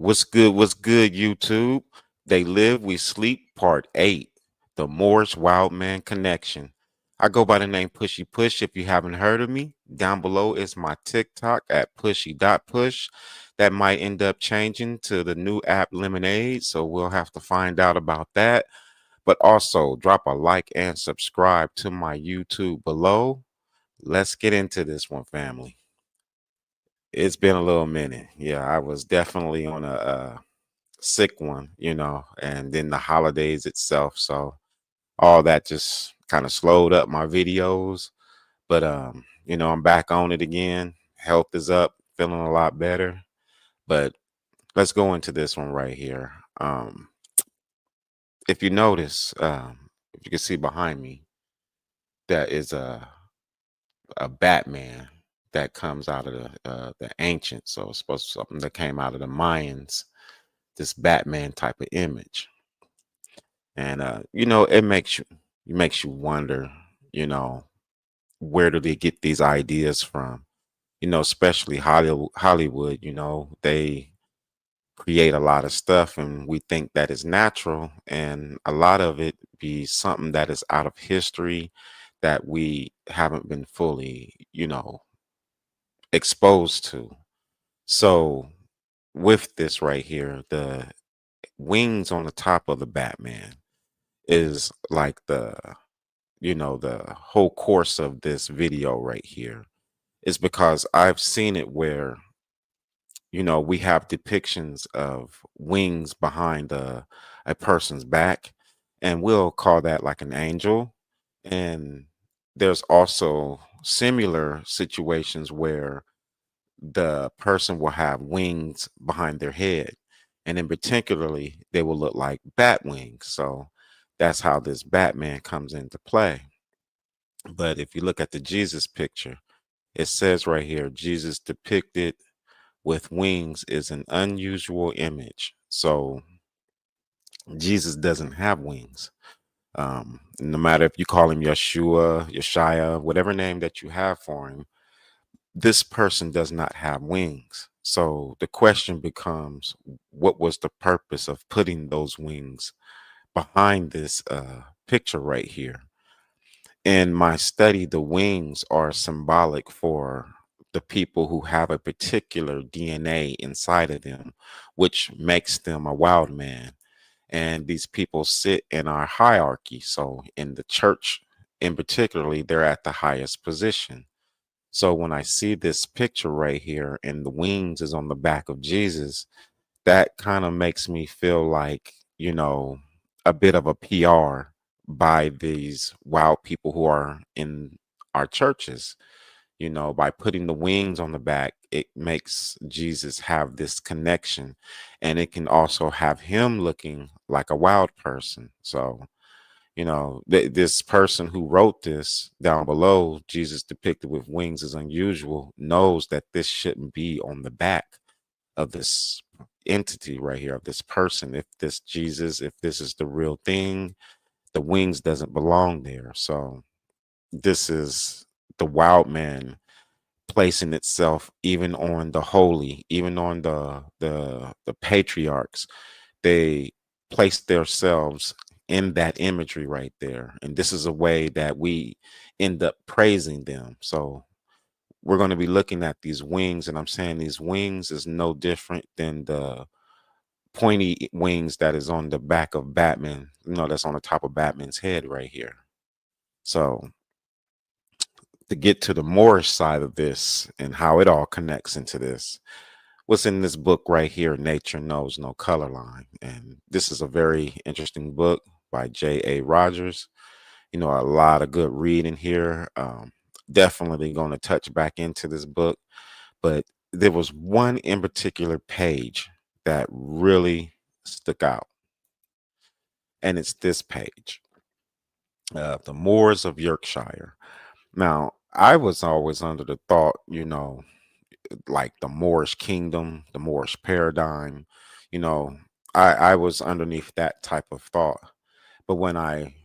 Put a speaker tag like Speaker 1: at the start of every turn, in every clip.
Speaker 1: What's good, YouTube? They Live, We Sleep, Part 8, the Moorish Wildman Connection. I go by the name Pushy Push. If you haven't heard of me, down below is my TikTok at pushy.push. That might end up changing to the new app Lemonade, so we'll have to find out about that. But also, drop a like and subscribe to my YouTube below. Let's get into this one, family. It's been a little minute. Yeah, I was definitely on a sick one, and then the holidays itself. So all that just kind of slowed up my videos. But I'm back on it again. Health is up, feeling a lot better. But let's go into this one right here. If you notice, if you can see behind me, that is a Batman that comes out of the ancient. So it's supposed to be something that came out of the Mayans, this Batman type of image. And it makes you wonder, you know, where do they get these ideas from? Especially Hollywood, they create a lot of stuff and we think that is natural, and a lot of it be something that is out of history that we haven't been fully, exposed to. So with this right here, the wings on the top of the Batman is like the whole course of this video right here is because I've seen it where, we have depictions of wings behind a person's back, and we'll call that like an angel. And there's also similar situations where the person will have wings behind their head, and in particularly they will look like bat wings. So that's how this Batman comes into play. But if you look at the Jesus picture, it says right here, Jesus depicted with wings is an unusual image. So Jesus doesn't have wings. No matter if you call him Yeshua, Yeshaya, whatever name that you have for him, this person does not have wings. So the question becomes, what was the purpose of putting those wings behind this picture right here? In my study, the wings are symbolic for the people who have a particular DNA inside of them, which makes them a wild man. And these people sit in our hierarchy. So in the church, in particularly, they're at the highest position. So when I see this picture right here and the wings is on the back of Jesus, that kind of makes me feel like, a bit of a PR by these wild people who are in our churches. By putting the wings on the back, it makes Jesus have this connection, and it can also have him looking like a wild person. So, this person who wrote this down below, Jesus depicted with wings is unusual, knows that this shouldn't be on the back of this entity right here, of this person. If this Jesus, if this is the real thing, the wings doesn't belong there. So this is the wild man placing itself even on the holy, even on the patriarchs. They place themselves in that imagery right there, and this is a way that we end up praising them. So we're going to be looking at these wings, and I'm saying these wings is no different than the pointy wings that is on the back of Batman, that's on the top of Batman's head right here. So to get to the Moorish side of this and how it all connects into this, what's in this book right here, Nature Knows No Color Line. And this is a very interesting book by J.A. Rogers. A lot of good reading here. Definitely going to touch back into this book, but there was one in particular page that really stuck out, and it's this page, The Moors of Yorkshire. Now, I was always under the thought, like the Moorish kingdom, the Moorish paradigm, you know, I was underneath that type of thought. But when I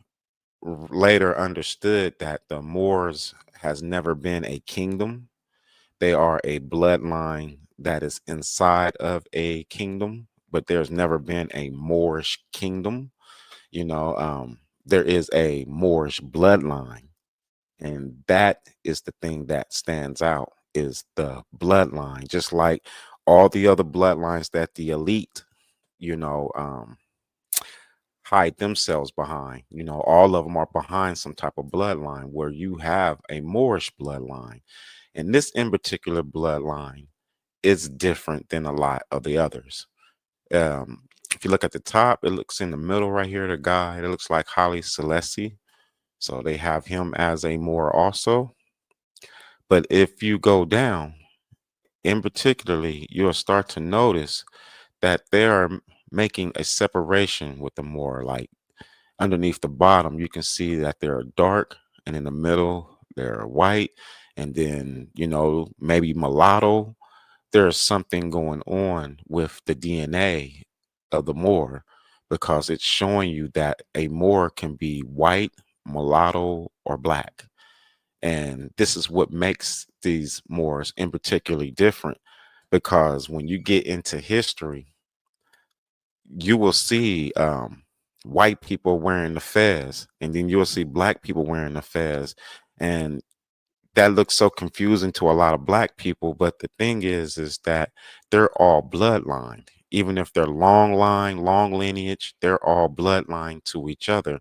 Speaker 1: later understood that the Moors has never been a kingdom, They are a bloodline that is inside of a kingdom, but there's never been a Moorish kingdom. You know, there is a Moorish bloodline, and that is the thing that stands out is the bloodline, just like all the other bloodlines that the elite, you know, hide themselves behind. You know, all of them are behind some type of bloodline where you have a Moorish bloodline. And this in particular bloodline is different than a lot of the others. If you look at the top, it looks in the middle right here, the guy, it looks like Holly Celeste. So they have him as a Moor also. But if you go down, in particularly, you'll start to notice that they are making a separation with the Moor. Like underneath the bottom, you can see that they're dark, and in the middle, they're white, and then, you know, maybe mulatto. There's something going on with the DNA of the Moor because it's showing you that a Moor can be white, mulatto, or black. And this is what makes these Moors in particularly different because when you get into history, you will see white people wearing the fez, and then you'll see black people wearing the fez. And that looks so confusing to a lot of black people. But the thing is that they're all bloodline. Even if they're long line, long lineage, they're all bloodline to each other.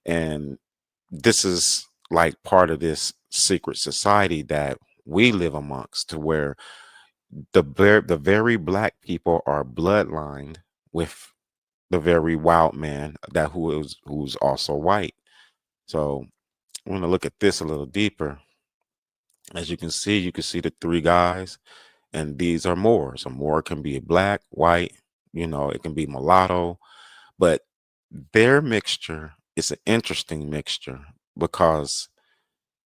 Speaker 1: And this is like part of this secret society that we live amongst, to where the very black people are bloodlined with the very wild man that who's also white. So I want to look at this a little deeper. As you can see the three guys, and these are Moors. A Moor can be black, white, you know, it can be mulatto, but their mixture is an interesting mixture because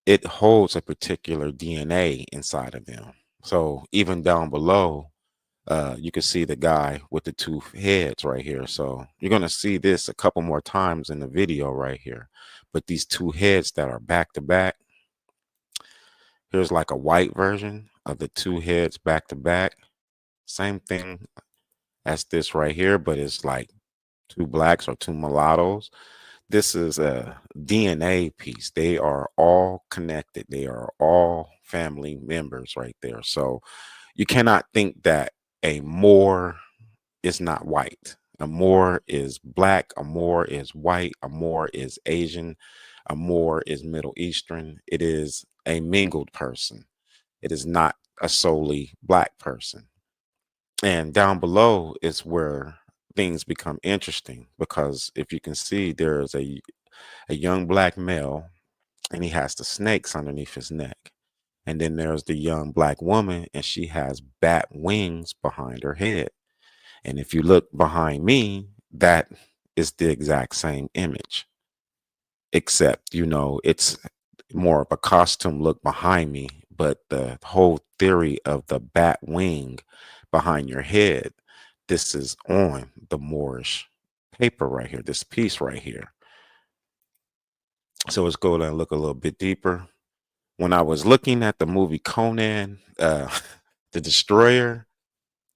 Speaker 1: it holds a particular DNA inside of them. So even down below, you can see the guy with the two heads right here. So you're going to see this a couple more times in the video right here. But these two heads that are back to back, here's like a white version of the two heads back to back. Same thing as this right here, but it's like two blacks or two mulattoes. This is a DNA piece. They are all connected. They are all family members right there. So you cannot think that a Moor is not white. A Moor is black. A Moor is white. A Moor is Asian. A Moor is Middle Eastern. It is a mingled person. It is not a solely black person. And down below is where things become interesting because if you can see, there is a young black male and he has the snakes underneath his neck. And then there's the young black woman and she has bat wings behind her head. And if you look behind me, that is the exact same image, except, you know, it's more of a costume look behind me. But the whole theory of the bat wing behind your head, this is on the Moorish paper right here, this piece right here. So let's go and look a little bit deeper. When I was looking at the movie Conan, the Destroyer,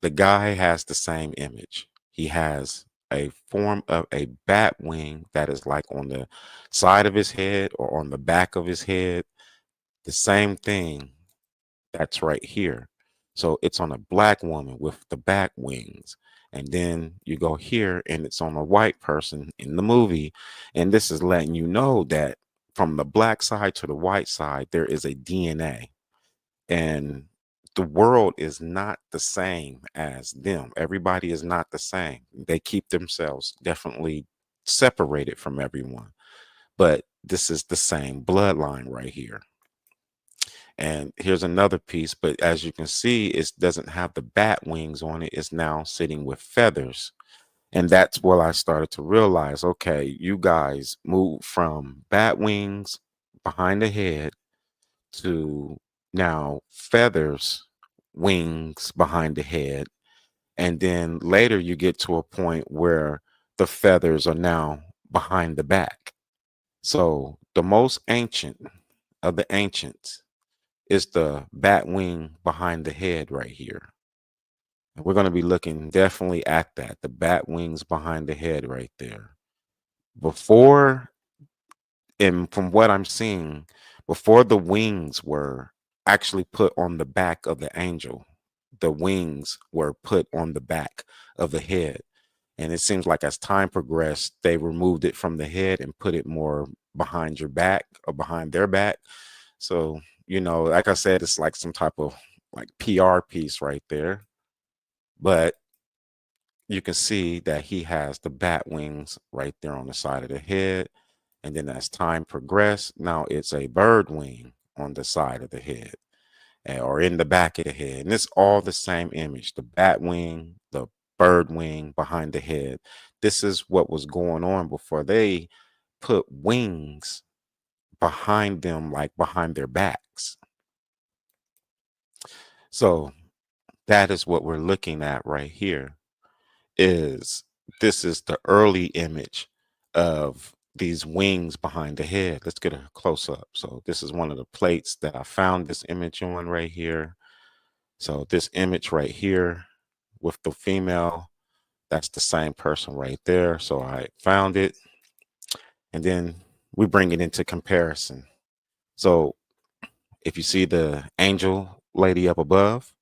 Speaker 1: the guy has the same image. He has a form of a bat wing that is like on the side of his head or on the back of his head. The same thing that's right here. So it's on a black woman with the bat wings. And then you go here and it's on a white person in the movie. And this is letting you know that from the black side to the white side, there is a DNA. And the world is not the same as them. Everybody is not the same. They keep themselves definitely separated from everyone. But this is the same bloodline right here. And here's another piece, but as you can see, it doesn't have the bat wings on it. It's now sitting with feathers. And that's where I started to realize, okay, you guys moved from bat wings behind the head to now feathers, wings behind the head. And then later you get to a point where the feathers are now behind the back. So the most ancient of the ancients is the bat wing behind the head right here. And we're going to be looking definitely at that, the bat wings behind the head right there. Before, and from what I'm seeing, before the wings were actually put on the back of the angel, the wings were put on the back of the head. And it seems like as time progressed, they removed it from the head and put it more behind your back or behind their back. So, like I said, it's like some type of like PR piece right there. But you can see that he has the bat wings right there on the side of the head. And then as time progressed, now it's a bird wing on the side of the head or in the back of the head. And it's all the same image, the bat wing, the bird wing behind the head. This is what was going on before they put wings behind them, like behind their backs. So that is what we're looking at right here. This is the early image of these wings behind the head. Let's get a close up. So this is one of the plates that I found this image on right here. So this image right here with the female, that's the same person right there. So I found it, and then we bring it into comparison. So if you see the angel lady up above,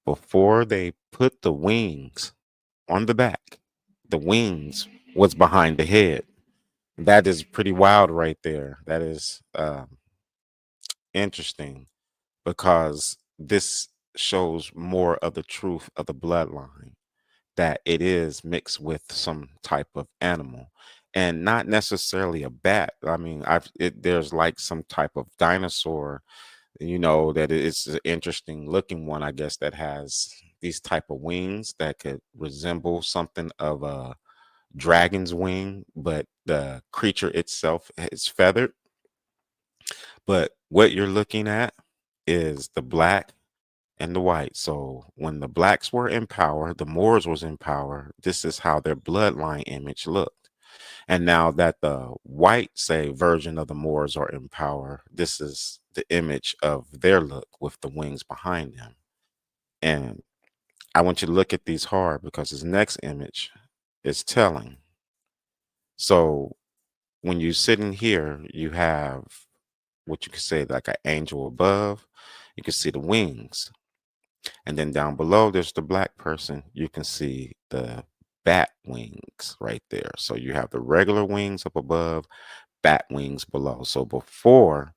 Speaker 1: before they put the wings on the back, the wings was behind the head. That is pretty wild right there. That is interesting because this shows more of the truth of the bloodline, that it is mixed with some type of animal and not necessarily a bat. I mean, there's like some type of dinosaur, that it's an interesting looking one, I guess, that has these type of wings that could resemble something of a dragon's wing, but the creature itself is feathered. But what you're looking at is the black and the white. So when the blacks were in power, the Moors was in power, this is how their bloodline image looked. And now that the white, say, version of the Moors are in power, this is the image of their look with the wings behind them. And I want you to look at these hard because this next image is telling. So when you're sitting here, you have what you could say like an angel above. You can see the wings. And then down below, there's the black person. You can see the bat wings right there. So you have the regular wings up above, bat wings below. So before,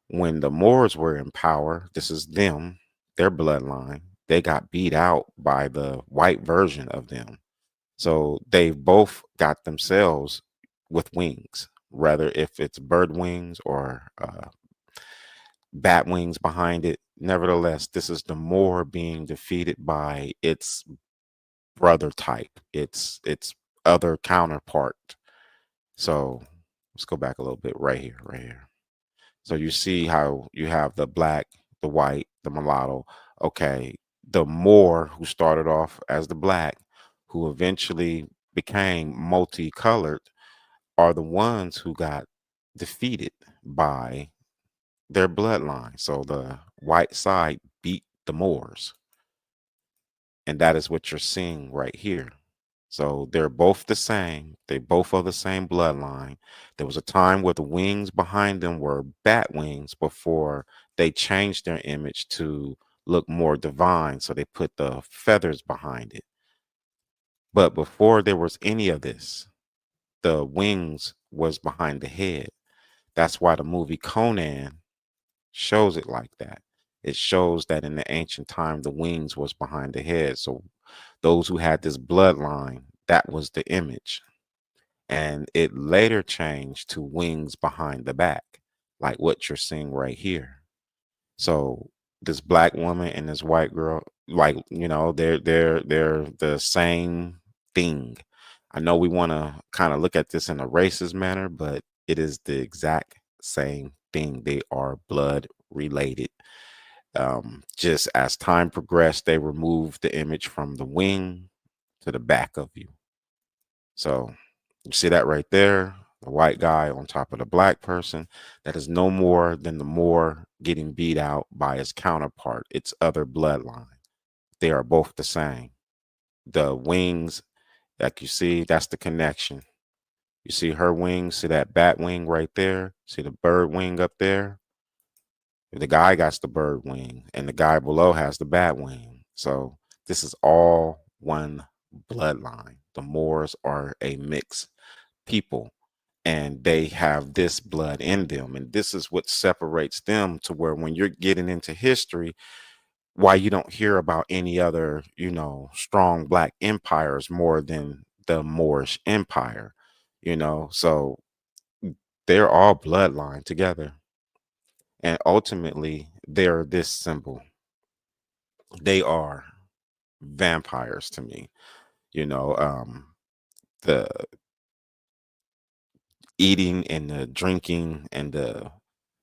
Speaker 1: when the Moors were in power, this is them, their bloodline, they got beat out by the white version of them. So they both got themselves with wings, rather if it's bird wings or bat wings behind it. Nevertheless, this is the Moor being defeated by its brother type, its other counterpart. So let's go back a little bit right here, right here. So you see how you have the black, the white, the mulatto. Okay, the Moor who started off as the black, who eventually became multicolored, are the ones who got defeated by their bloodline. So the white side beat the Moors. And that is what you're seeing right here. So they're both the same. They both are the same bloodline. There was a time where the wings behind them were bat wings before they changed their image to look more divine. So they put the feathers behind it. But before there was any of this, the wings was behind the head. That's why the movie Conan shows it like that. It shows that in the ancient time, the wings was behind the head. So those who had this bloodline, that was the image. And it later changed to wings behind the back, like what you're seeing right here. So this black woman and this white girl, like, they're the same thing. I know we want to kind of look at this in a racist manner, but it is the exact same thing. They are blood related. Just as time progressed, they removed the image from the wing to the back of you. So you see that right there. The white guy on top of the black person, that is no more than the Moor getting beat out by his counterpart, its other bloodline. They are both the same. The wings, like you see, that's the connection. You see her wings, see that bat wing right there? See the bird wing up there? The guy got the bird wing, and the guy below has the bat wing. So this is all one bloodline. The Moors are a mixed people, and they have this blood in them. And this is what separates them to where when you're getting into history, why you don't hear about any other, strong black empires more than the Moorish Empire, so they're all bloodline together. And ultimately, they're this symbol. They are vampires to me, you know, the eating and the drinking and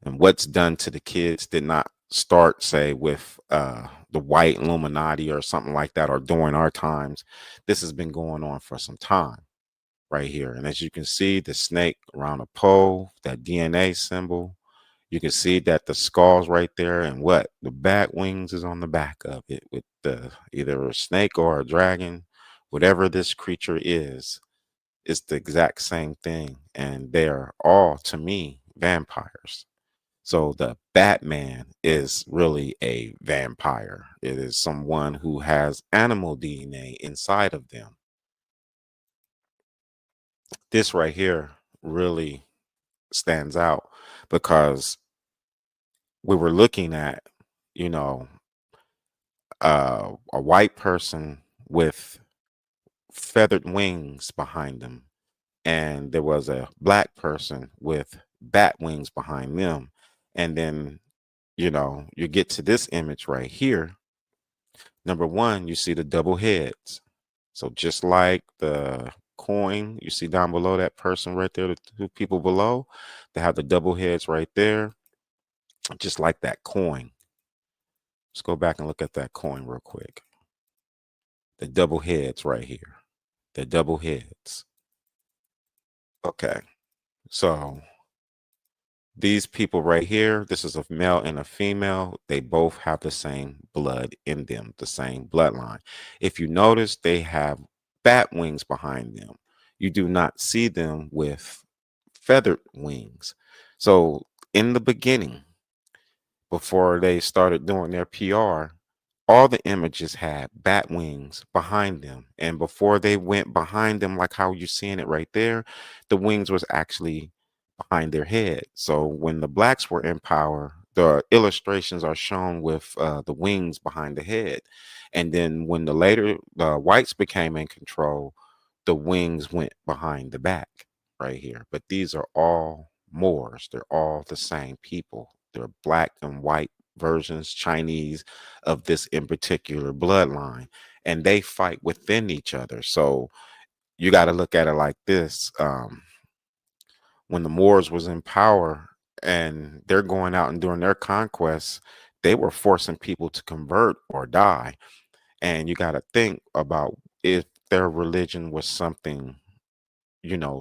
Speaker 1: what's done to the kids did not start, say, with the white Illuminati or something like that, or during our times. This has been going on for some time right here. And as you can see, the snake around a pole, that DNA symbol, you can see that the skull's right there, and what the bat wings is on the back of it with the either a snake or a dragon, whatever this creature is. It's the exact same thing, and they're all, to me, vampires. So the Batman is really a vampire. It is someone who has animal DNA inside of them. This right here really stands out because we were looking at, you know, a white person with feathered wings behind them, and there was a black person with bat wings behind them. And then, you get to this image right here. Number one, you see the double heads. So just like the coin you see down below, that person right there, the two people below, they have the double heads right there, just like that coin. Let's go back and look at that coin real quick. The double heads right here. The double heads. Okay. So these people right here, this is a male and a female. They both have the same blood in them, the same bloodline. If you notice, they have bat wings behind them. You do not see them with feathered wings. So in the beginning, before they started doing their PR, all the images had bat wings behind them. And before they went behind them, like how you're seeing it right there, the wings was actually behind their head. So when the blacks were in power, the illustrations are shown with the wings behind the head. And then when the whites became in control, the wings went behind the back right here. But these are all Moors. They're all the same people. They're black and white versions, Chinese, of this in particular bloodline, and they fight within each other. So you got to look at it like this. When the Moors was in power and they're going out and doing their conquests, they were forcing people to convert or die. And you got to think about if their religion was something,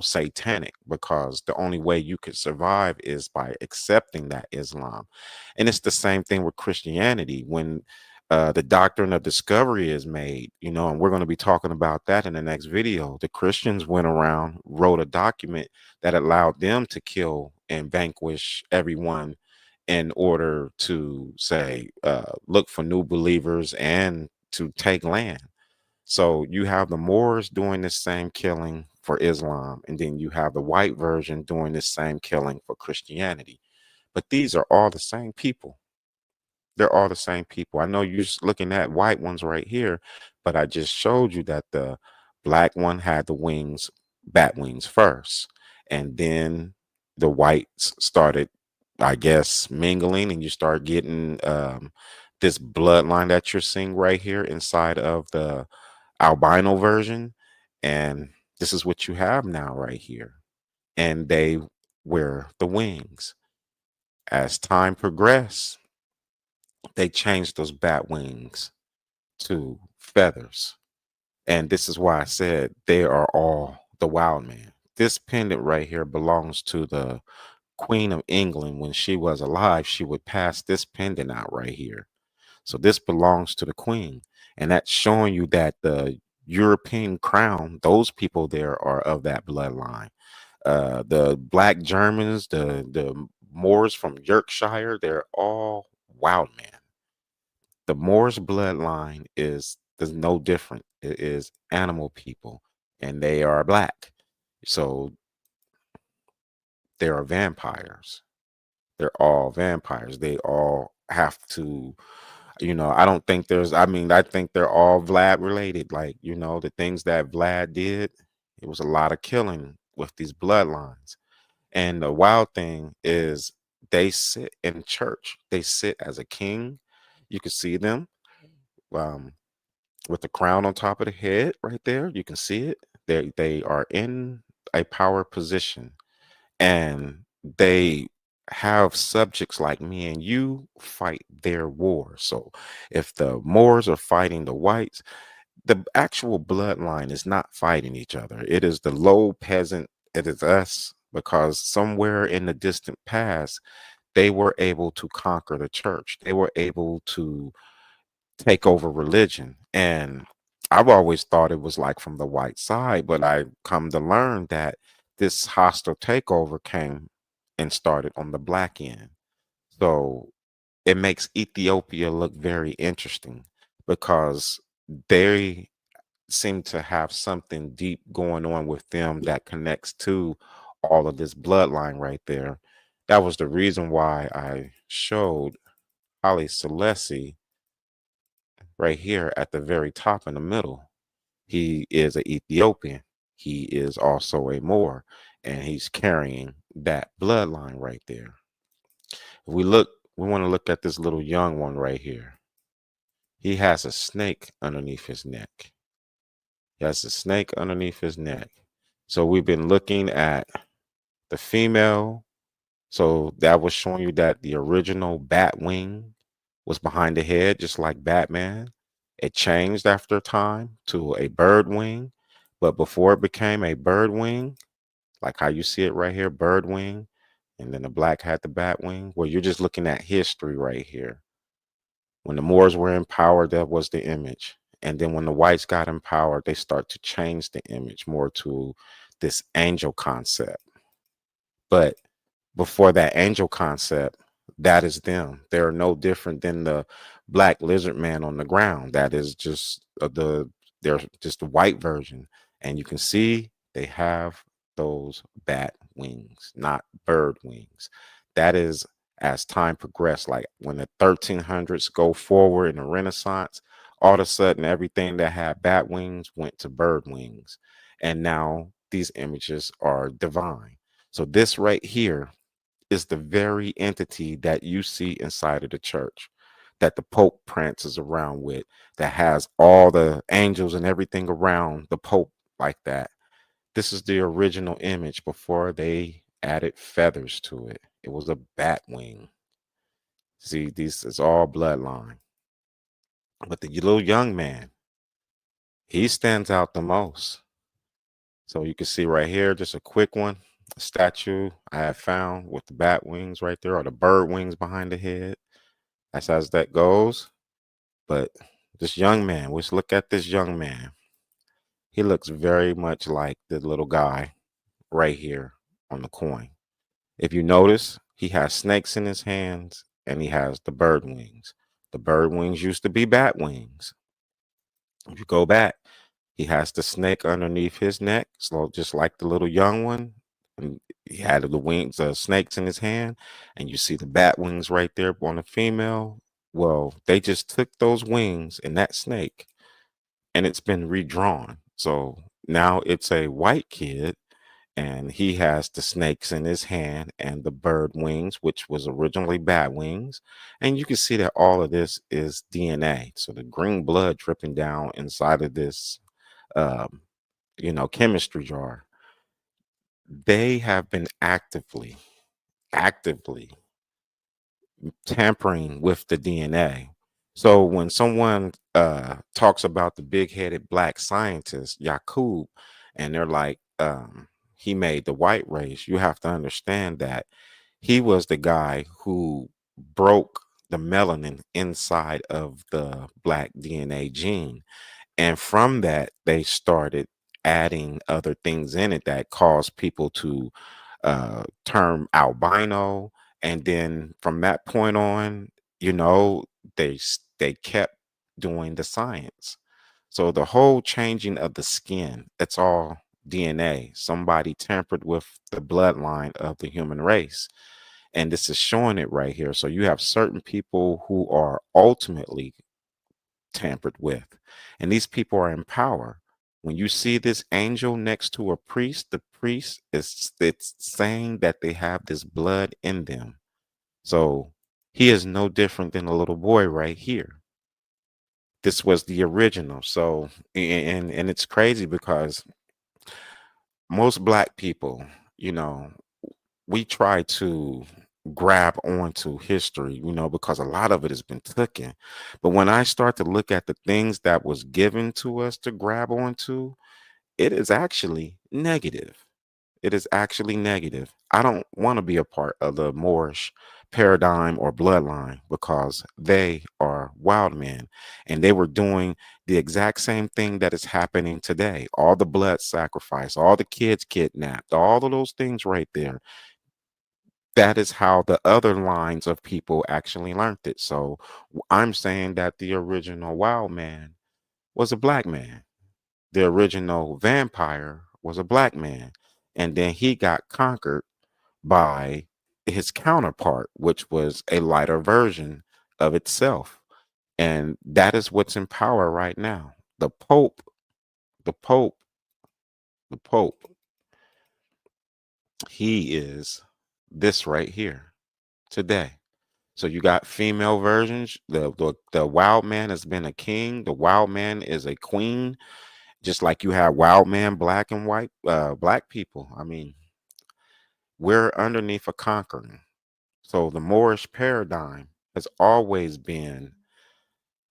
Speaker 1: satanic, because the only way you could survive is by accepting that Islam. And it's the same thing with Christianity. When the doctrine of discovery is made, and we're going to be talking about that in the next video. The Christians went around, wrote a document that allowed them to kill and vanquish everyone in order to say, look for new believers and to take land. So you have the Moors doing the same killing for Islam, and then you have the white version doing the same killing for Christianity. But these are all the same people. They're all the same people. I know you're just looking at white ones right here, but I just showed you that the black one had the wings, bat wings first, and then the whites started, I guess, mingling, and you start getting this bloodline that you're seeing right here inside of the albino version, and this is what you have now right here. And they wear the wings. As time progressed, they changed those bat wings to feathers. And this is why I said they are all the wild man. this pendant right here belongs to the Queen of England. When she was alive, she would pass this pendant out right here. So this belongs to the Queen. And that's showing you that the European crown, those people there are of that bloodline. The Black Germans, the Moors from Yorkshire, they're all Wildman. The Moorish bloodline is no different. It is animal people, and they are black. So they are vampires. They're all vampires. They all have to, I don't think I think they're all Vlad related. Like, the things that Vlad did, it was a lot of killing with these bloodlines. And the wild thing is they sit in church. They sit as a king. You can see them um, with the crown on top of the head right there. You can see it. They are in a power position, and they have subjects like me and you fight their war. So if the Moors are fighting the whites, the actual bloodline is not fighting each other. It is the low peasant. It is us, because somewhere in the distant past, they were able to conquer the church. They were able to take over religion. And I've always thought it was like from the white side, but I come to learn that this hostile takeover came and started on the black end. So it makes Ethiopia look very interesting because they seem to have something deep going on with them that connects to all of this bloodline right there. That was the reason why I showed Haile Selassie right here at the very top in the middle. He is an Ethiopian. He is also a Moor, and he's carrying that bloodline right there. If we want to look at this little young one right here. He has a snake underneath his neck. He has a snake underneath his neck. So we've been looking at the female. So that was showing you that the original bat wing was behind the head, just like Batman. It changed after time to a bird wing. But before it became a bird wing, like how you see it right here, bird wing, and then the black had the bat wing, well, you're just looking at history right here. When the Moors were in power, that was the image. And then when the whites got in power, they start to change the image more to this angel concept. But before that angel concept, that is them. They're no different than the black lizard man on the ground. That is just they're just the white version. And you can see they have those bat wings, not bird wings. That is as time progressed, like when the 1300s go forward in the Renaissance, all of a sudden everything that had bat wings went to bird wings. And now these images are divine. So this right here is the very entity that you see inside of the church that the Pope prances around with, that has all the angels and everything around the Pope like that. This is the original image before they added feathers to it. It was a bat wing. See, this is all bloodline. But the little young man, he stands out the most. So you can see right here, just a quick one, a statue I have found with the bat wings right there, or the bird wings behind the head. That's as that goes. But this young man, let's look at this young man. He looks very much like the little guy right here on the coin. If you notice, he has snakes in his hands and he has the bird wings. The bird wings used to be bat wings. If you go back, he has the snake underneath his neck, so just like the little young one. And he had the wings, snakes in his hand, and you see the bat wings right there on the female. Well, they just took those wings and that snake, and it's been redrawn. So now it's a white kid, and he has the snakes in his hand and the bird wings, which was originally bat wings. And you can see that all of this is DNA. So the green blood dripping down inside of this um, chemistry jar. They have been actively tampering with the DNA. So when someone talks about the big-headed black scientist, Yakub, and they're like, he made the white race, you have to understand that he was the guy who broke the melanin inside of the black DNA gene. And from that, they started adding other things in it that caused people to term albino. And then from that point on, you know, they kept doing the science. So the whole changing of the skin, it's all DNA. Somebody tampered with the bloodline of the human race. And this is showing it right here. So you have certain people who are ultimately tampered with, and these people are in power. When you see this angel next to a priest, the priest is it's saying that they have this blood in them. So he is no different than a little boy right here. This was the original. So and it's crazy because most black people, you know, we try to grab onto history, you know, because a lot of it has been taken. But when I start to look at the things that was given to us to grab onto, it is actually negative. It is actually negative. I don't want to be a part of the Moorish paradigm or bloodline because they are wild men and they were doing the exact same thing that is happening today. All the blood sacrifice, all the kids kidnapped, all of those things right there, that is how the other lines of people actually learned it. So I'm saying that the original wild man was a black man. The original vampire was a black man. And then he got conquered by his counterpart, which was a lighter version of itself. And that is what's in power right now. The Pope, the Pope, he is this right here today. So you got female versions. The wild man has been a king. The wild man is a queen. Just like you have wild man, black and white, black people. I mean, we're underneath a conquering. So the Moorish paradigm has always been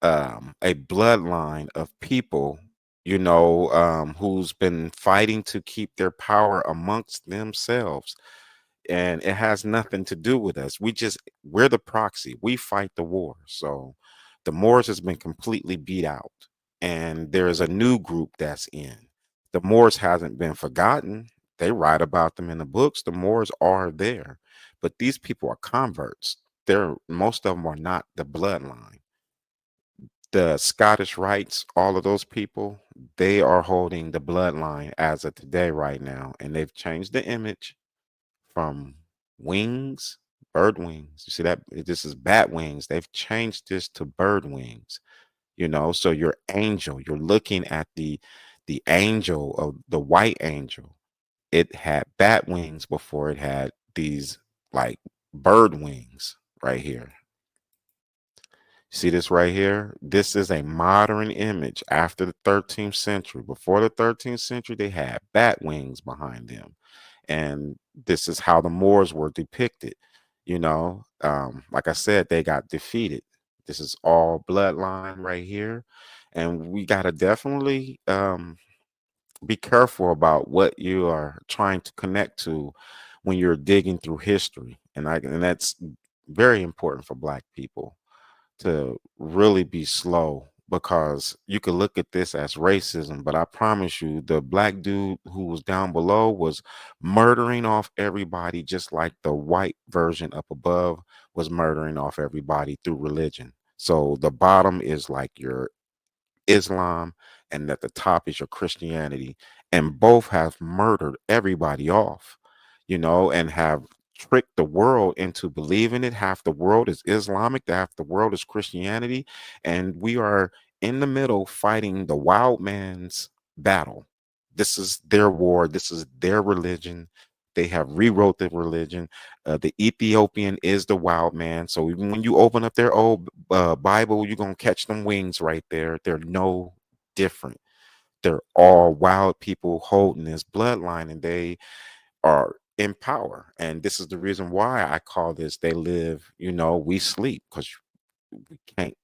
Speaker 1: a bloodline of people, you know, who's been fighting to keep their power amongst themselves, and it has nothing to do with us. We're the proxy. We fight the war. So the Moors has been completely beat out, and there is a new group that's in. The Moors hasn't been forgotten. They write about them in the books. The Moors are there, but these people are converts. They're most of them are not the bloodline. The Scottish Rites, all of those people, they are holding the bloodline as of today, right now, and they've changed the image from wings, bird wings. You see that this is bat wings. They've changed this to bird wings, you know. So your angel, you're looking at the angel of the white angel. It had bat wings before it had these like bird wings right here. See this right here? This is a modern image after the 13th century. Before the 13th century, they had bat wings behind them. And this is how the Moors were depicted. You know, like I said, they got defeated. This is all bloodline right here. And we got to definitely be careful about what you are trying to connect to when you're digging through history. And that's very important for Black people to really be slow, because you could look at this as racism, but I promise you, the black dude who was down below was murdering off everybody just like the white version up above was murdering off everybody through religion. So the bottom is like your Islam, and at the top is your Christianity. And both have murdered everybody off, you know, and have tricked the world into believing it. Half the world is Islamic, half the world is Christianity. And we are in the middle fighting the wild man's battle. This is their war, this is their religion. They have rewrote the religion. The Ethiopian is the wild man. So even when you open up their old Bible, you're gonna catch them wings right there. They're no different. They're all wild people holding this bloodline, and they are in power. And this is the reason why I call this "they live, you know, we sleep," because we can't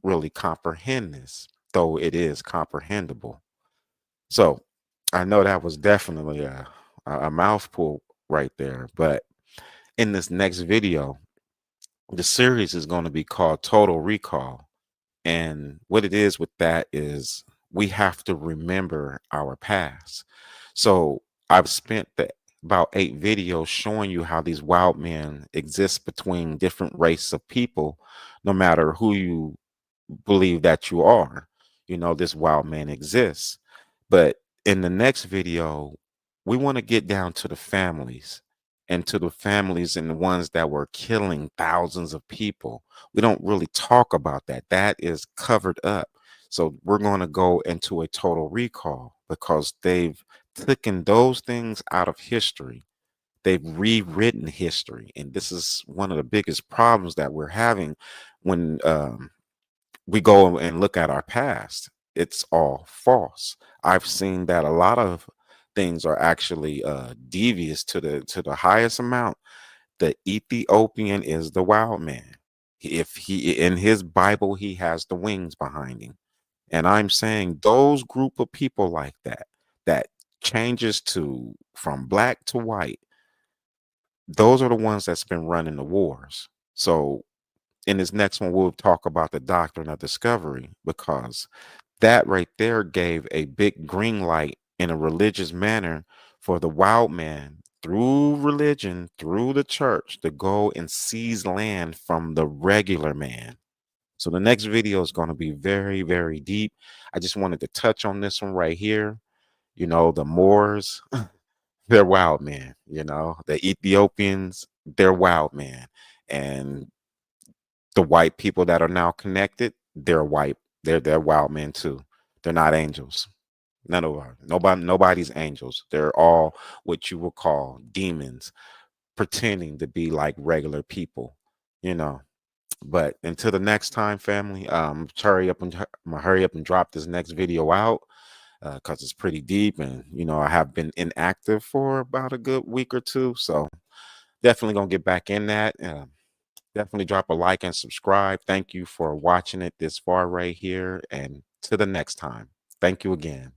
Speaker 1: really comprehend this, though it is comprehensible. So I know that was definitely a mouthful right there. But in this next video, the series is going to be called Total Recall. And what it is with that is we have to remember our past. So I've spent about 8 videos showing you how these wild men exist between different races of people, no matter who you believe that you are. You know, this wild man exists. But in the next video, we want to get down to the families and to the families and the ones that were killing thousands of people. We don't really talk about that. That is covered up. So we're going to go into a total recall because they've taken those things out of history. They've rewritten history. And this is one of the biggest problems that we're having when we go and look at our past. It's all false. I've seen that a lot of things are actually devious to the highest amount. The Ethiopian is the wild man. If he in his Bible, he has the wings behind him. And I'm saying those group of people like that, that changes to from black to white, those are the ones that's been running the wars. So in this next one, we'll talk about the doctrine of discovery, because that right there gave a big green light in a religious manner for the wild man through religion, through the church, to go and seize land from the regular man. So the next video is going to be very, very deep. I just wanted to touch on this one right here. You know, the Moors, they're wild men. You know, the Ethiopians, they're wild men. And the white people that are now connected, they're white. They're wild men too. They're not angels. None of them. Nobody's angels. They're all what you would call demons, pretending to be like regular people, you know. But until the next time, family, I'm gonna hurry up and drop this next video out because it's pretty deep, and you know I have been inactive for about a good week or two, so definitely gonna get back in that. Definitely drop a like and subscribe. Thank you for watching it this far right here. And to the next time. Thank you again.